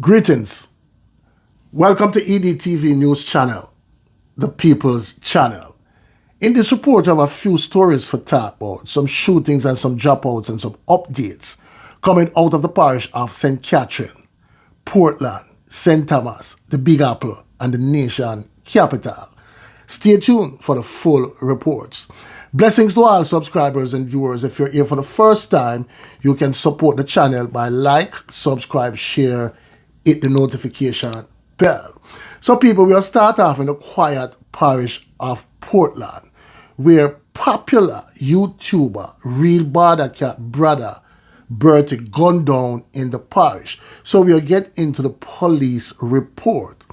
Greetings. Welcome to EDTV News Channel, the People's Channel. In this report, I have a few stories for talk about, some shootings and some dropouts and some updates coming out of the parish of St. Catherine, Portland, St. Thomas, the Big Apple, and the nation capital. Stay tuned for the full reports. Blessings to all subscribers and viewers. If you're here for the first time, you can support the channel by like, subscribe, share, hit the notification bell. So people, we'll start off in the quiet parish of Portland, where popular YouTuber, real Bawdacat brother, BERTY gunned down in the parish. So we'll get into the police report.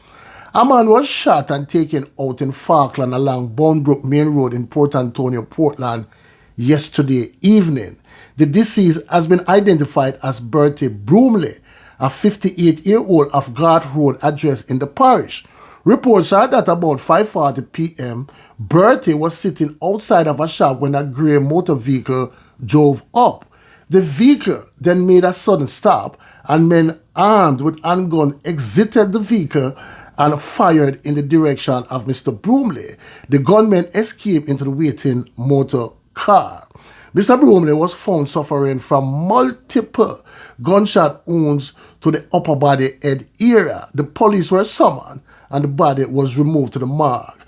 A man was shot and taken out in Falkland along Boundbrook Main Road in Port Antonio, Portland yesterday evening. The deceased has been identified as BERTY Bromley, a 58-year-old of Garth Road address in the parish. Reports are that about 5:40 p.m., BERTY was sitting outside of a shop when a grey motor vehicle drove up. The vehicle then made a sudden stop, and men armed with handguns exited the vehicle and fired in the direction of Mr. Bromley. The gunmen escaped into the waiting motor car. Mr. Bromley was found suffering from multiple gunshot wounds to the upper body head area. The police were summoned and the body was removed to the morgue.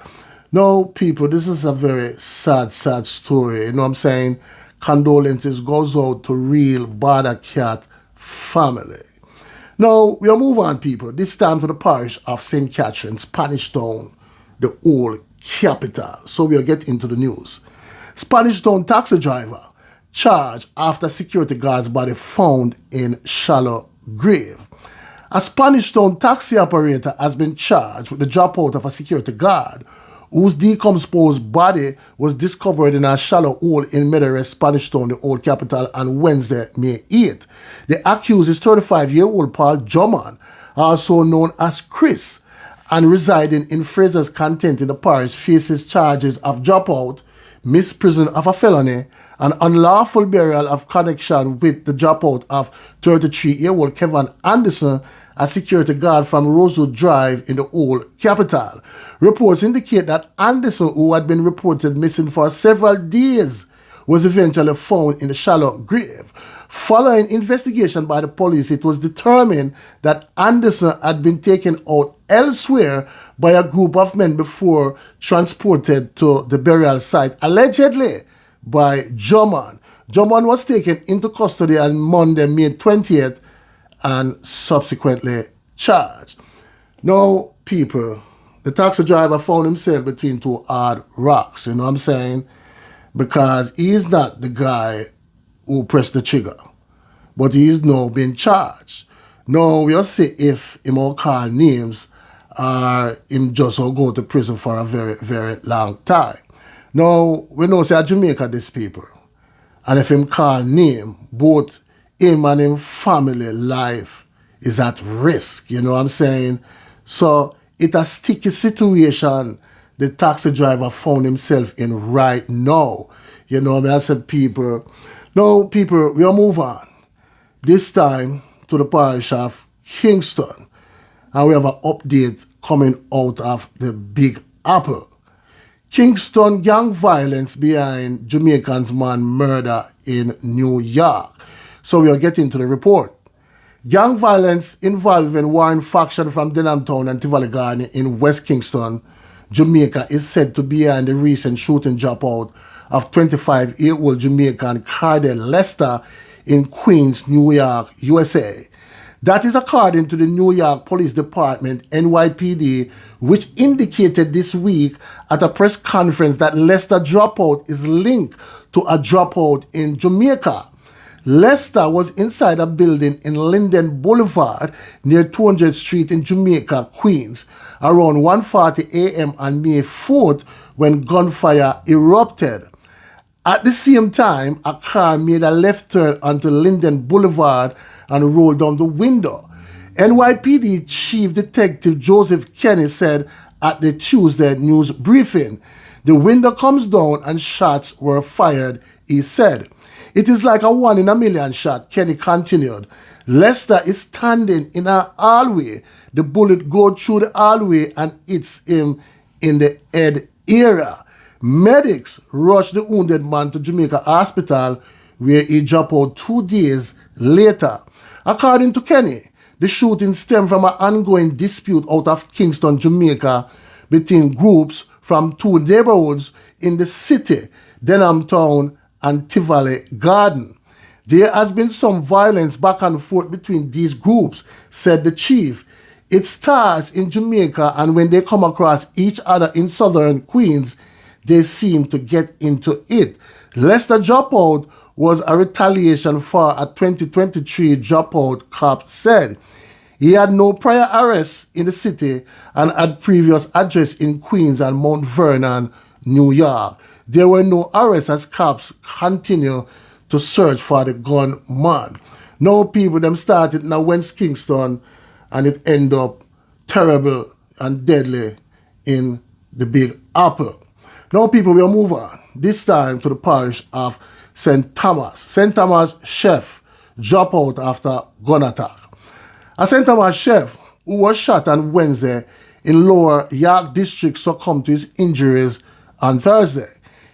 Now, people, this is a very sad story. You know what I'm saying? Condolences goes out to real Bawdacat family. Now, we'll move on, people. This time to the parish of St. Catherine, Spanish Town, the old capital. So we'll get into the news. Spanish Town taxi driver charged after security guard's body found in shallow grave. A Spanish Town taxi operator has been charged with the dropout of a security guard whose decomposed body was discovered in a shallow hole in Mvrda, Spanish Town, the old capital, on Wednesday, May 8. The accused is 35-year-old Paul Juman, also known as Chris, and residing in Fraser's Content in the parish, faces charges of dropout, misprision of a felony, and unlawful burial of connection with the dropout of 33-year-old Kevin Anderson, a security guard from Rosewood Drive in the old capital. Reports indicate that Anderson, who had been reported missing for several days, was eventually found in the shallow grave. Following investigation by the police, it was determined that Anderson had been taken out elsewhere by a group of men before transported to the burial site, allegedly by Juman. Juman was taken into custody on Monday, May 20th, and subsequently charged. Now, people, the taxi driver found himself between two hard rocks, you know what I'm saying? Because he's not the guy who pressed the trigger, but he is now being charged. Now, we'll see if him will call names or him just will go to prison for a very, very long time. Now, we know say Jamaica this people, and if him call name, both him and him family life is at risk, you know what I'm saying? So it's a sticky situation the taxi driver found himself in right now. You know what I mean? I said, people. Now, people, we'll move on. This time to the parish of Kingston. And we have an update coming out of the Big Apple. Kingston gang violence behind Jamaican's man Mvrda in New York. So we'll get into the report. Gang violence involving warring faction from Denham Town and Tivoli Garden in West Kingston, Jamaica, is said to be behind the recent shooting dropout of 25-year-old Jamaican Cardell Lester in Queens, New York, USA. That is according to the New York Police Department, NYPD, which indicated this week at a press conference that Lester dropout is linked to a dropout in Jamaica. Lester was inside a building in Linden Boulevard near 200th Street in Jamaica, Queens, around 1:40 a.m. on May 4th when gunfire erupted. At the same time, a car made a left turn onto Linden Boulevard and rolled down the window. NYPD Chief Detective Joseph Kenny said at the Tuesday news briefing. The window comes down and shots were fired, he said. It is like a 1 in a million shot, Kenny continued. Lester is standing in a hallway. The bullet goes through the hallway and hits him in the head area. Medics rushed the wounded man to Jamaica Hospital, where he dropped out 2 days later. According to Kenny, the shooting stemmed from an ongoing dispute out of Kingston, Jamaica, between groups from 2 neighborhoods in the city, Gvndown and Tivoli Garden. There has been some violence back and forth between these groups, said the chief. It starts in Jamaica, and when they come across each other in southern Queens, they seem to get into it. Lester dropout was a retaliation for a 2023 dropout, cops said. He had no prior arrests in the city and had previous address in Queens and Mount Vernon, New York. There were no arrests as cops continue to search for the gunman. Now people them started in West Kingston and it ended up terrible and deadly in the Big Apple. Now people will move on, this time to the parish of St. Thomas. St. Thomas chef dropped out after gun attack. A St. Thomas chef who was shot on Wednesday in Lower York District succumbed to his injuries on Thursday.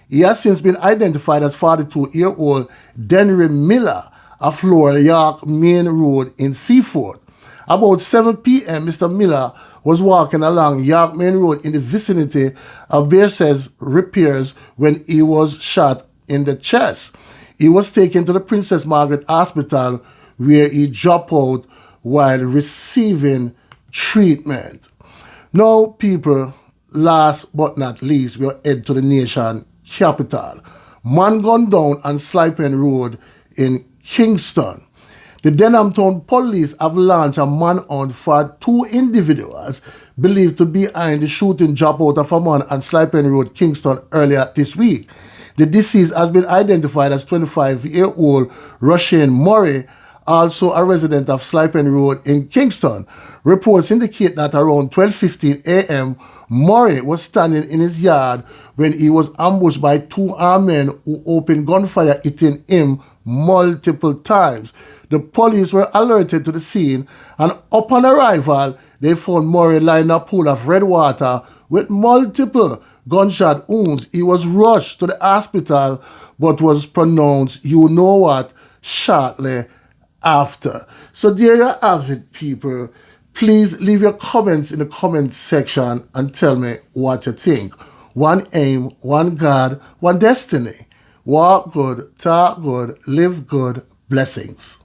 He has since been identified as 42-year-old Denry Miller of Lower York Main Road in Seaford. About 7 p.m., Mr. Miller was walking along York Main Road in the vicinity of Bearses Repairs when he was shot in the chest. He was taken to the Princess Margaret Hospital where he dropped out while receiving treatment. Now, people, last but not least, we'll head to the nation capital. Man gunned down on Slipen Road in Kingston. The Gvndown police have launched a manhunt for 2 individuals believed to be behind the shooting dropout of a man on Slipen Road, Kingston, earlier this week. The deceased has been identified as 25-year-old Russian Murray, also a resident of Slipen Road in Kingston. Reports indicate that around 12:15 a.m., Murray was standing in his yard when he was ambushed by 2 armed men who opened gunfire, hitting him multiple times. The police were alerted to the scene, and upon arrival, they found Murray lying in a pool of red water with multiple gunshot wounds. He was rushed to the hospital but was pronounced, you know what, shortly after. So there you have it, people. Please leave your comments in the comment section and tell me what you think. One aim, one God, one destiny. Walk good, talk good, live good. Blessings.